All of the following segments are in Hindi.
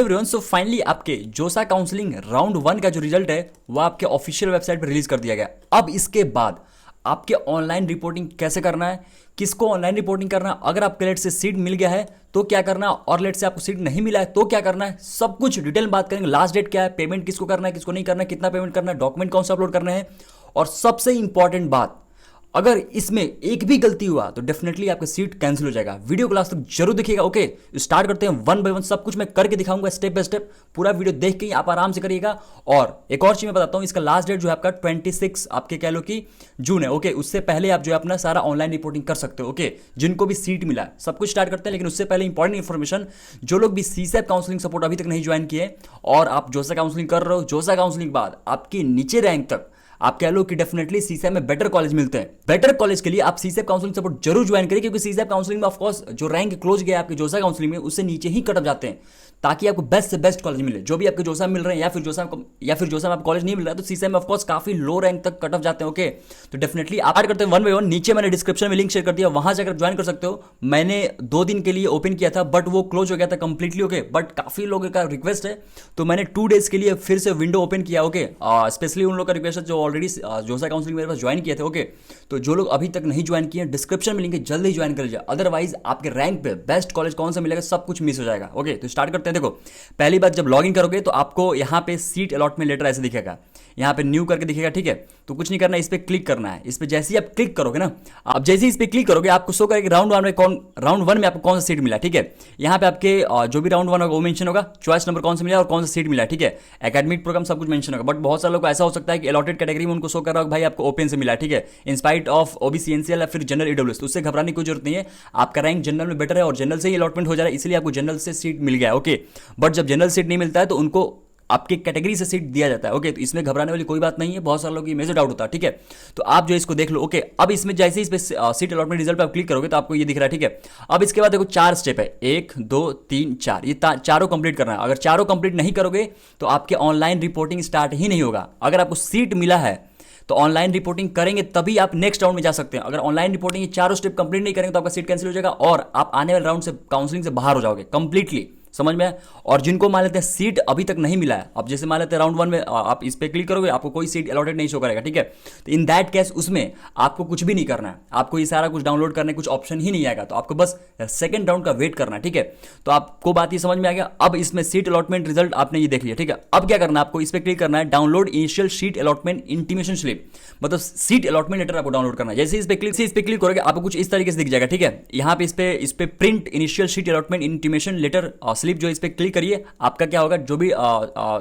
एवरीवन, सो फाइनली आपके जोसा काउंसलिंग राउंड 1 का जो रिजल्ट है वो आपके ऑफिशियल वेबसाइट पर रिलीज कर दिया गया। अब इसके बाद आपके ऑनलाइन रिपोर्टिंग कैसे करना है, किसको ऑनलाइन रिपोर्टिंग करना है, अगर आपके लेट से सीट मिल गया है तो क्या करना है, और लेट से आपको सीट नहीं मिला है तो क्या करना है, सब कुछ डिटेल में बात करेंगे। लास्ट डेट क्या है, पेमेंट किसको करना है, किसको नहीं करना है, कितना पेमेंट करना है, डॉक्यूमेंट कौन सा अपलोड करना है, और सबसे इंपॉर्टेंट बात, अगर इसमें एक भी गलती हुआ तो डेफिनेटली आपका सीट कैंसिल हो जाएगा। वीडियो को लास्ट तक जरूर देखिएगा। ओके, स्टार्ट करते हैं वन बाय वन। सब कुछ मैं करके दिखाऊंगा स्टेप बाय स्टेप। पूरा वीडियो देख के ही आप आराम से करिएगा। और एक और चीज मैं बताता हूं, इसका लास्ट डेट जो है आपका 26 आपके कह लो कि जून है। ओके, उससे पहले आप जो है अपना सारा ऑनलाइन रिपोर्टिंग कर सकते हो। ओके, जिनको भी सीट मिला है सब कुछ स्टार्ट करते हैं, लेकिन उससे पहले इंपॉर्टेंट इन्फॉर्मेशन, जो लोग भी सीसैप काउंसलिंग सपोर्ट अभी तक नहीं ज्वाइन किए और आप जोसा काउंसलिंग कर रहे हो, जोसा काउंसलिंग बाद आपकी नीचे रैंक तक आप कह लो कि डेफिनेटली सीसैप में बेटर कॉलेज मिलते हैं। बेटर कॉलेज के लिए आप सीसैप काउंसलिंग सपोर्ट जरूर ज्वाइन करिए, क्योंकि सीसैप काउंसलिंग में ऑफकोर्स जो रैंक क्लोज गया आपके जोसा काउंसलिंग में उससे नीचे ही कट ऑफ जाते हैं, ताकि आपको बेस्ट से बेस्ट कॉलेज मिले। जो भी आपके जोसा मिल रहे हैं या फिर जोसा में आप कॉलेज नहीं मिल रहा है तो सीसैप में ऑफकोर्स काफी लो रैंक तक कट ऑफ जाते हैं। ओके, तो डेफिनेटली आप करते हैं वन बाय वन। नीचे मैंने डिस्क्रिप्शन में लिंक शेयर कर दिया, वहां जाकर ज्वाइन कर सकते हो। मैंने 2 दिन के लिए ओपन किया था बट वो क्लोज हो गया था कंप्लीटली। ओके, बट काफी लोगों का रिक्वेस्ट है तो मैंने 2 डेज के लिए फिर से विंडो ओपन किया। ओके, स्पेशली उन लोगों का रिक्वेस्ट है जो ऑलरेडी जोसा काउंसलिंग मेरे पास ज्वाइन किए थे। ओके, तो जो लोग अभी तक नहीं ज्वाइन किए, डिस्क्रिप्शन में लिंक है, जल्दी ज्वाइन कर लीजिए, अदरवाइज आपके रैंक पे बेस्ट कॉलेज कौन सा मिलेगा सब कुछ मिस हो जाएगा। ओके, तो स्टार्ट करते हैं। देखो, पहली बात, जब लॉगिन करोगे तो आपको यहाँ पे सीट अलॉटमेंट लेटर ऐसे दिखेगा, यहाँ पे न्यू करके दिखेगा। ठीक है, तो कुछ नहीं करना है, इस पे क्लिक करना है। इस पे जैसे ही आप क्लिक करोगे ना, आप जैसे ही इस पे क्लिक करोगे आपको शो करेगा राउंड वन में आपको कौन सा सीट मिला। ठीक है, यहाँ पे आपके जो भी राउंड 1 होगा वो मेंशन होगा, चॉइस नंबर कौन सा मिला और कौन सा सीट मिला। ठीक है, एकेडमिक प्रोग्राम सब कुछ मेंशन होगा। बट बहुत सारे लोग को ऐसा हो सकता है कि अलॉटेड कैटेगरी में उनको शो कर रहा होगा भाई आपको ओपन से मिला। ठीक है, इंस्पाइट ऑफ ओबीसी एनसीएल या फिर जनरल ईडब्ल्यूएस, तो उससे घबराने की कोई जरूरत नहीं है। आपका रैंक जनरल में बेटर है और जनरल से ही अलॉटमेंट हो जा रहा है, इसलिए आपको जनरल से सीट मिल गया। ओके, बट जब जनरल सीट नहीं मिलता है तो उनको आपके कैटेगरी से सीट दिया जाता है। ओके, तो इसमें घबराने वाली कोई बात नहीं है, बहुत सारे लोगों की मेजर डाउट होता है। ठीक है, तो आप जो इसको देख लो। ओके, अब इसमें जैसे ही इस पे सीट अलॉटमेंट रिजल्ट पे आप क्लिक करोगे तो आपको ये दिख रहा है। ठीक है, अब इसके बाद देखो 4 स्टेप है, 1 2 3 4, ये चारों कंप्लीट करना है। अगर चारों कंप्लीट नहीं करोगे तो आपके ऑनलाइन रिपोर्टिंग स्टार्ट ही नहीं होगा। अगर आपको सीट मिला है तो ऑनलाइन रिपोर्टिंग करेंगे तभी आप नेक्स्ट राउंड में जा सकते हैं। अगर ऑनलाइन रिपोर्टिंग ये चारों स्टेप कंप्लीट नहीं करेंगे तो आपका सीट कैंसिल हो जाएगा और आप आने वाले राउंड से काउंसलिंग से बाहर हो जाओगे कंप्लीटली। समझ में? और जिनको मान लेते हैं सीट अभी तक नहीं मिला है, अब जैसे मान लेते हैं राउंड 1 में आप इस पे क्लिक करोगे आपको कोई सीट अलॉटेड नहीं शो करेगा। ठीक है, तो इन दैट केस उसमें आपको कुछ भी नहीं करना है, आपको ये सारा कुछ डाउनलोड करने कुछ ऑप्शन ही नहीं आएगा, तो आपको बस सेकंड राउंड का वेट करना है। ठीक है, तो आपको बात ये समझ में आ गया। अब इसमें सीट अलॉटमेंट रिजल्ट आपने ये देख लिया। ठीक है, अब क्या करना है, आपको इस पे क्लिक करना है, download initial seat allotment intimation slip, मतलब सीट अलॉटमेंट लेटर आपको डाउनलोड करना है। जैसे इस पे क्लिक करोगे आपको कुछ इस तरीके से दिख जाएगा। ठीक है, यहाँ पे इस पे print initial seat allotment intimation letter slip, जो इस पे क्लिक करिए आपका क्या होगा, जो भी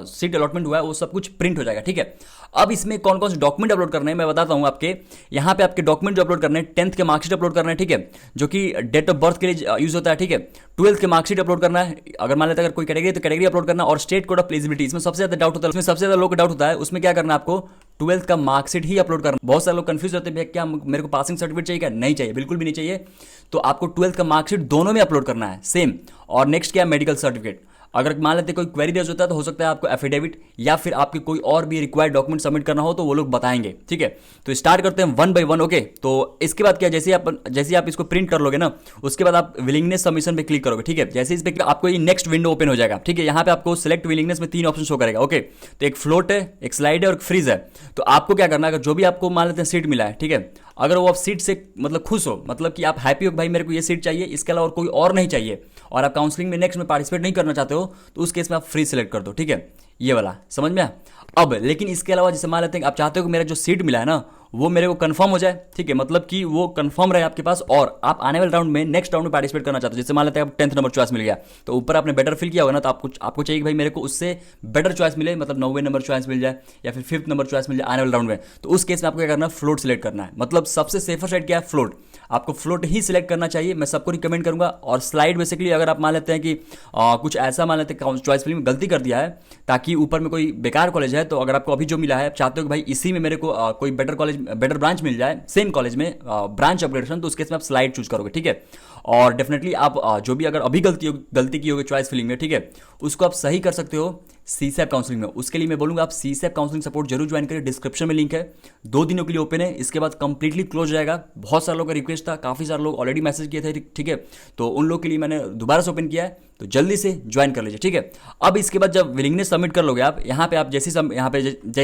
सीट अलॉटमेंट हुआ है वो सब कुछ प्रिंट हो जाएगा। ठीक है, अब इसमें कौन कौन से डॉक्यूमेंट अपलोड करने हैं मैं बताता हूं आपके। यहां पे आपके डॉक्यूमेंट जो अपलोड करने हैं, 10th के मार्कशीट अपलोड करना है। ठीक है, जो कि डेट ऑफ बर्थ के लिए यूज होता है। ठीक है, 12th के मार्कशीट अपलोड करना है, अगर मान लेते अगर कोई कैटेगरी तो कैटेगरी अपलोड करना, और स्टेट कोड ऑफ एलिजिबिलिटी, इसमें सबसे ज्यादा डाउट होता है, उसमें सबसे ज्यादा लोग का डाउट होता है, उसमें क्या करना है आपको 12th का मार्कशीट ही अपलोड करना। बहुत सारे लोग कंफ्यूज होते हैं क्या मेरे को पासिंग सर्टिफिकेट चाहिए क्या? नहीं चाहिए, बिल्कुल भी नहीं चाहिए। तो आपको 12th का मार्कशीट दोनों में अपलोड करना है सेम। और नेक्स्ट क्या है, मेडिकल सर्टिफिकेट। अगर मान लेते कोई क्वेरी रेज होता है तो हो सकता है आपको एफिडेविट या फिर आपके कोई और भी रिक्वायर्ड डॉक्यूमेंट सबमिट करना हो तो वो लोग बताएंगे। ठीक है, तो स्टार्ट करते हैं वन बाय वन। ओके, तो इसके बाद क्या, जैसे आप इसको प्रिंट कर लोगे ना, उसके बाद आप विलिंगनेस सबमिशन पे क्लिक करोगे। ठीक है, जैसे इस पे आपको ये नेक्स्ट विंडो ओपन हो जाएगा। ठीक है, यहाँ पे आपको सिलेक्ट विलिंगनेस में 3 ऑप्शन शो करेगा। ओके, तो एक फ्लोट है, एक स्लाइड है और एक फ्रीज है। तो आपको क्या करना है, अगर जो भी आपको मान लेते हैं सीट मिला है, ठीक है, अगर वो आप सीट से मतलब खुश हो, मतलब कि आप हैप्पी हो भाई मेरे को ये सीट चाहिए, इसके अलावा और कोई और नहीं चाहिए, और आप काउंसलिंग में नेक्स्ट में पार्टिसिपेट नहीं करना चाहते हो, तो उस केस में आप फ्री सिलेक्ट कर दो। ठीक है, ये वाला समझ में आया। अब लेकिन इसके अलावा जैसे मान लेते हैं आप चाहते हो कि मेरा जो सीट मिला है ना वो मेरे को कंफर्म हो जाए। ठीक है, मतलब कि वो कंफर्म रहे आपके पास और आप आने वाले राउंड में नेक्स्ट राउंड में पार्टिसिपेट करना चाहते हो। जैसे मान लेते हैं आप 10th नंबर चॉइस मिल गया, तो ऊपर आपने बेटर फिल किया होगा ना, तो आपको चाहिए कि भाई मेरे को उससे बेटर चॉइस मिले, मतलब 9वें नंबर चॉइस मिल जाए या फिर 5th नंबर चॉइस मिल जाए आने वाले राउंड में। तो उस केस में आपको क्या करना है, फ्लोट सिलेक्ट करना है। मतलब सबसे सेफर साइड क्या है, फ्लोट। आपको फ्लोट ही सिलेक्ट करना चाहिए, मैं सबको रिकमेंड करूंगा। और स्लाइड बेसिकली अगर आप मान लेते हैं कि कुछ ऐसा मान लेते हैं चॉइस फिलिंग में गलती कर दिया है, ताकि ऊपर में कोई बेकार कॉलेज है, तो अगर आपको अभी जो मिला है आप चाहते हो कि भाई इसी में मेरे को कोई बेटर कॉलेज बेटर ब्रांच मिल जाए सेम कॉलेज में, ब्रांच अपग्रेडेशन, तो उसके में आप स्लाइड चूज करोगे। ठीक है, और डेफिनेटली आप जो भी अगर अभी गलती की होगी चॉइस फिलिंग में, ठीक है, उसको आप सही कर सकते हो सीसैप काउंसलिंग में। उसके लिए मैं बोलूंगा आप सीसैप काउंसलिंग सपोर्ट जरूर ज्वाइन करें, डिस्क्रिप्शन में लिंक है। 2 दिनों के लिए ओपन है, इसके बाद कंप्लीटली क्लोज जाएगा। बहुत सारे लोगों का रिक्वेस्ट था, काफी सारे लोग ऑलरेडी मैसेज किए थे। ठीक है, तो उन लोग के लिए मैंने दोबारा से ओपन किया है तो जल्दी से ज्वाइन कर लीजिए, ठीक है। अब इसके बाद जब विलिंगनेस सबमिट कर लोगे आप, यहाँ पे आप जैसे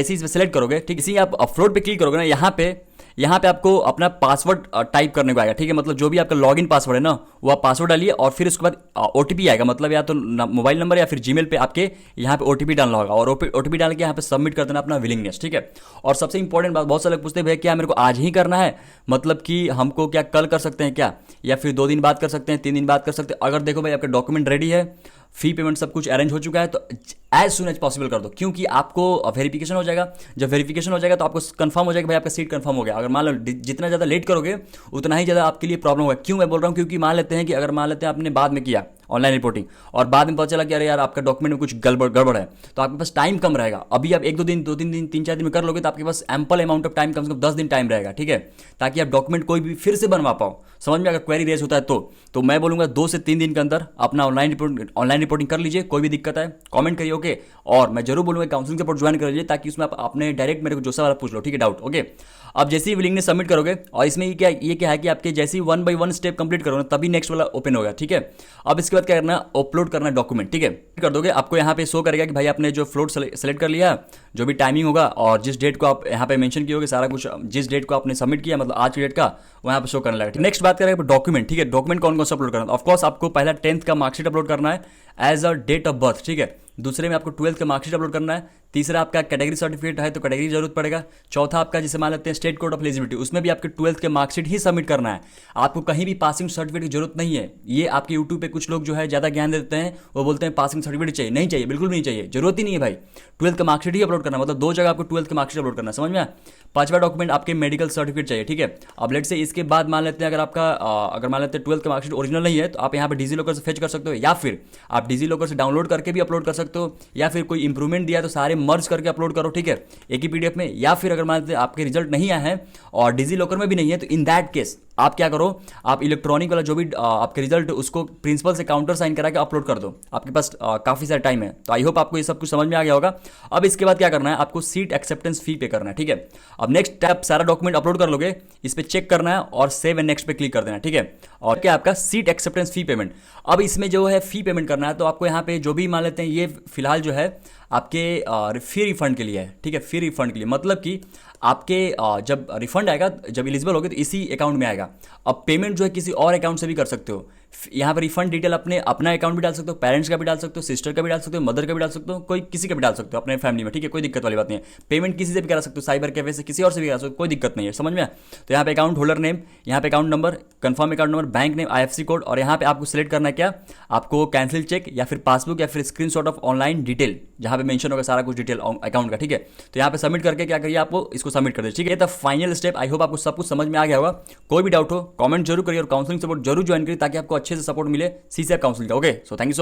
ही सेलेक्ट करोगे, ठीक, इसी आप अपलोड पे क्लिक करोगे ना, यहाँ पे आपको अपना पासवर्ड टाइप करने को आएगा, ठीक है। मतलब जो भी आपका लॉगिन पासवर्ड है ना, वो आप पासवर्ड डालिए और फिर उसके बाद ओटीपी आएगा, मतलब या तो मोबाइल नंबर या फिर जीमेल पे आपके यहाँ पे ओटीपी डालना होगा, और ओटीपी डाल के यहाँ पे सबमिट कर देना अपना विलिंगनेस, ठीक है। और सबसे इंपॉर्टेंट बात, बहुत सारे लोग पूछते हैं भैया क्या मेरे को आज ही करना है, मतलब कि हमको क्या कल कर सकते हैं क्या, या फिर 2 दिन बाद कर सकते हैं, 3 दिन बाद कर सकते हैं। अगर देखो भाई आपका डॉक्यूमेंट रेडी है, फी पेमेंट सब कुछ अरेंज हो चुका है, तो एज सुन एज पॉसिबल कर दो, क्योंकि आपको वेरिफिकेशन हो जाएगा। जब वेरिफिकेशन हो जाएगा तो आपको कंफर्म हो जाएगा भाई आपका सीट कंफर्म हो गया। अगर मान लो जितना ज़्यादा लेट करोगे उतना ही ज़्यादा आपके लिए प्रॉब्लम होगा। क्यों मैं बोल रहा हूँ, क्योंकि मान लेते हैं कि अगर मान लेते हैं आपने बाद में किया ऑनलाइन रिपोर्टिंग और बाद में पता चला कि अरे यार आपका डॉक्यूमेंट में कुछ गड़बड़ है, तो आपके पास टाइम कम रहेगा। अभी आप 1-2 दिन 2-3 दिन 3-4 दिन में कर लोगे तो आपके पास एम्पल अमाउंट ऑफ टाइम, कम से कम 10 दिन टाइम रहेगा, ठीक है, ताकि आप डॉक्यूमेंट कोई भी फिर से बनवा पाओ। समझ में, अगर क्वेरी रेज होता है तो मैं बोलूंगा 2 से 3 दिन के अंदर अपना ऑनलाइन रिपोर्टिंग कर लीजिए। कोई भी दिक्कत है कमेंट करिए, ओके। और मैं जरूर बोलूंगा काउंसलिंग सपोर्ट ज्वाइन कर लीजिए, ताकि उसमें आप अपने डायरेक्ट मेरे को जो सवाल पूछ लो, ठीक है, डाउट, ओके। अब जैसे ही विलिंगनेस सबमिट करोगे, और इसमें ये क्या है कि आपके जैसे ही 1 by 1 स्टेप कंप्लीट करोगे तभी नेक्स्ट वाला ओपन होगा, ठीक है। अब इसके बाद क्या करना, अपलोड करना डॉक्यूमेंट, ठीक है, कर दोगे। आपको यहाँ पे शो करेगा कि भाई आपने जो फ्लोट सेलेक्ट कर लिया, जो भी टाइमिंग होगा और जिस डेट को आप यहाँ पे मेंशन किए होगे, सारा कुछ जिस डेट को आपने सबमिट किया, मतलब आज की डेट का, वो यहाँ पे शो करने लगेगा। नेक्स्ट बात करेंगे डॉक्यूमेंट, ठीक है। डॉक्यूमेंट कौन कौन सा अपलोड करना है, ऑफकोर्स आपको पहला 10th का मार्कशीट अपलोड करना है as a date of birth, ठीक है। दूसरे में आपको 12th का मार्कशीट अपलोड करना है। तीसरा आपका कैटेगरी सर्टिफिकेट है तो कैटेगरी जरूरत पड़ेगा। चौथा आपका जिसे मान लेते हैं स्टेट कोड ऑफ एलिजिबिलिटी, उसमें भी आपके 12th के मार्कशीट ही सबमिट करना है। आपको कहीं भी पासिंग सर्टिफिकेट की जरूरत नहीं है। ये आपके यूट्यूब पे कुछ लोग जो है ज़्यादा ज्ञान देते हैं, वो बोलते हैं पासिंग सर्टिफिकेट चाहिए, नहीं चाहिए, बिल्कुल नहीं चाहिए, जरूरत ही नहीं है भाई। 12th का मार्कशीट ही अपलोड करना, मतलब 2 जगह आपको 12th का मार्कशीट अपलोड करना, समझ में आया। 5वां डॉक्यूमेंट आपके मेडिकल सर्टिफिकेट चाहिए, ठीक है। अब लेट से इसके बाद मान लेते हैं अगर मान लेते हैं 12th का मार्कशीट ओरिजिनल नहीं है, तो आप यहाँ पे डिजी लॉकर से फेच कर सकते हो, या फिर आप डिजी लॉकर से डाउनलोड करके भी अपलोड कर सकते हो, या फिर कोई इंप्रूवमेंट दिया है तो सारे मर्ज करके अपलोड करो, ठीक है, एक ही पीडीएफ में। या फिर अगर मान लेते हैं आपके रिजल्ट नहीं आया है और डिजी लॉकर में भी नहीं है, तो इन दैट केस आप क्या करो, आप इलेक्ट्रॉनिक वाला जो भी आपके रिजल्ट उसको प्रिंसिपल से काउंटर साइन करा के अपलोड कर दो। आपके पास काफ़ी सारा टाइम है। तो आई होप आपको ये सब कुछ समझ में आ गया होगा। अब इसके बाद क्या करना है, आपको सीट एक्सेप्टेंस फी पे करना है, ठीक है। अब नेक्स्ट स्टेप, सारा डॉक्यूमेंट अपलोड कर लोगे, इस पर चेक करना है और सेव एंड नेक्स्ट पे क्लिक कर देना, ठीक है। और क्या आपका सीट एक्सेप्टेंस फी पेमेंट। अब इसमें जो है फी पेमेंट करना है, तो आपको यहाँ पे जो भी मान लेते हैं, ये फिलहाल जो है आपके फी रिफंड के लिए है, ठीक है, फी रिफंड के लिए, मतलब कि आपके जब रिफंड आएगा, जब एलिजिबल होगे तो इसी अकाउंट में आएगा। अब पेमेंट जो है किसी और अकाउंट से भी कर सकते हो। यहाँ पर रिफंड डिटेल अपना अकाउंट भी डाल सकते हो, पेरेंट्स का भी डाल सकते हो, सिस्टर का भी डाल सकते हो, मदर का भी डाल सकते हो, कोई किसी का भी डाल सकते हो अपने फैमिली में, ठीक है, कोई दिक्कत वाली बात नहीं है। पेमेंट किसी से भी करा सकते हो, साइबर कैफे से, किसी और से भी करा सकते हो, कोई दिक्कत नहीं है, समझ में आया। तो यहाँ पे अकाउंट होल्डर नेम, यहाँ पे account number, confirm account number, bank name, IFSC code, और यहाँ पे आपको सिलेक्ट करना है क्या, आपको कैंसिल चेक या फिर पासबुक या फिर स्क्रीनशॉट ऑफ ऑनलाइन डिटेल, जहाँ पे मेंशन होगा सारा कुछ डिटेल अकाउंट का, ठीक है। तो यहाँ पे सबमिट करके क्या करिए, आपको इसको सबमिट कर दे, ठीक है। तो फाइनल स्टेप, आई होप आपको सब कुछ समझ में आ गया होगा। कोई भी डाउट हो कमेंट जरूर करिए और काउंसलिंग सपोर्ट जरूर ज्वाइन करिए, ताकि आपको अच्छे से सपोर्ट मिले CCF काउंसलिंग का, ओके। So thank you.